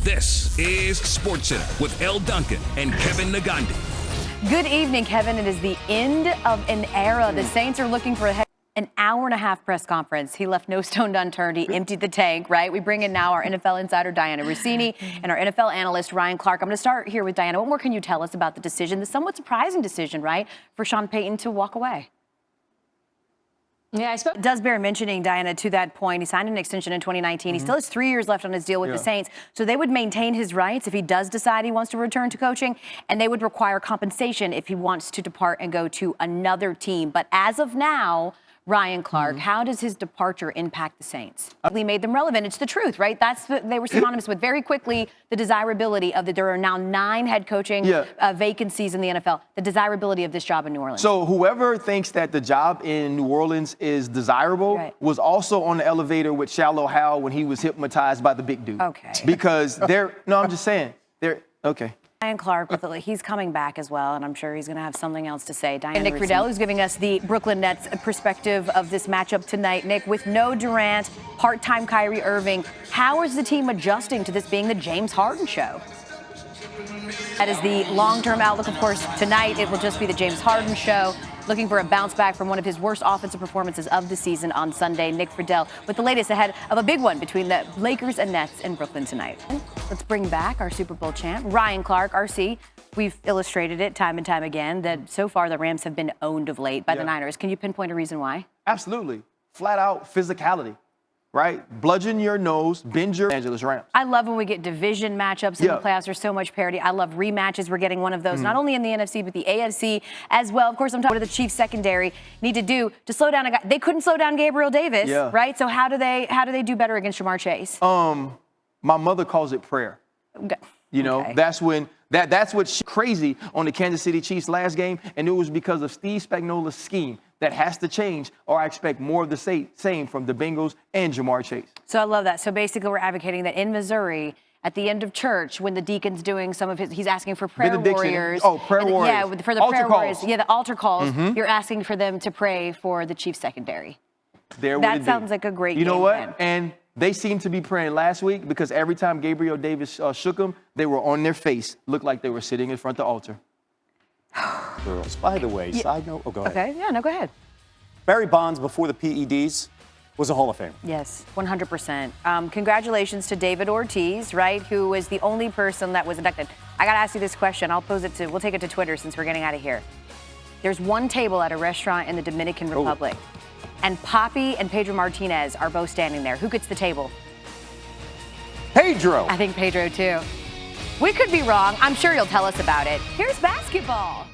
This is SportsCenter with Elle Duncan and Kevin Nagandi. Good evening, Kevin. It is the end of an era. The Saints are looking for an hour-and-a-half press conference. He left no stone unturned. He emptied the tank, right? We bring in now our NFL insider, Diana Rossini, and our NFL analyst, Ryan Clark. I'm going to start here with Diana. What more can you tell us about the decision, the somewhat surprising decision, right, for Sean Payton to walk away? Yeah, I suppose It does bear mentioning, Diana, to that point. He signed an extension in 2019. He still has 3 years left on his deal with the Saints. So they would maintain his rights if he does decide he wants to return to coaching, and they would require compensation if he wants to depart and go to another team. But as of now, Ryan Clark, how does his departure impact the Saints? He made them relevant. It's the truth, right? That's what they were synonymous with. Very quickly, the desirability of that there are now 9 head coaching vacancies in the NFL. The desirability of this job in New Orleans. So whoever thinks that the job in New Orleans is desirable was also on the elevator with Shallow Hal when he was hypnotized by the big dude. Okay. Because I'm just saying, okay. Ryan Clark, he's coming back as well, and I'm sure he's going to have something else to say. Nick Friedel, who's giving us the Brooklyn Nets perspective of this matchup tonight. Nick, with no Durant, part-time Kyrie Irving, how is the team adjusting to this being the James Harden show? That is the long-term outlook. Of course, tonight it will just be the James Harden show. Looking for a bounce back from one of his worst offensive performances of the season on Sunday. Nick Friedel with the latest ahead of a big one between the Lakers and Nets in Brooklyn tonight. Let's bring back our Super Bowl champ, Ryan Clark, RC. We've illustrated it time and time again that so far the Rams have been owned of late by the Niners. Can you pinpoint a reason why? Absolutely. Flat out physicality. Right? Bludgeon your nose, bend your Angeles Rams. I love when we get division matchups in the playoffs. There's so much parity. I love rematches. We're getting one of those, not only in the NFC, but the AFC as well. Of course, I'm talking about what the Chiefs secondary need to do to slow down a guy. They couldn't slow down Gabriel Davis, right? So how do they do better against Jamar Chase? My mother calls it prayer. You know, that's when that's what's crazy on the Kansas City Chiefs last game, and it was because of Steve Spagnuolo's scheme that has to change, or I expect more of the same from the Bengals and Jamar Chase. So I love that. So basically, we're advocating that in Missouri, at the end of church, when the deacon's doing some of his, he's asking for prayer warriors. Oh, prayer warriors. Yeah, for the altar prayer calls. warriors. Yeah, the altar calls. You're asking for them to pray for the Chiefs secondary. That sounds like a great You know what? plan. And they seemed to be praying last week because every time Gabriel Davis shook them, they were on their face. Looked like they were sitting in front of the altar. Girls, by the way, side note. Oh, go ahead. Okay, yeah, no, go ahead. Barry Bonds, before the PEDs, was a Hall of Famer. Yes, 100%. Congratulations to David Ortiz, right, who was the only person that was inducted. I got to ask you this question. We'll take it to Twitter since we're getting out of here. There's one table at a restaurant in the Dominican Republic, and Papi and Pedro Martinez are both standing there. Who gets the table? Pedro. I think Pedro, too. We could be wrong. I'm sure you'll tell us about it. Here's basketball.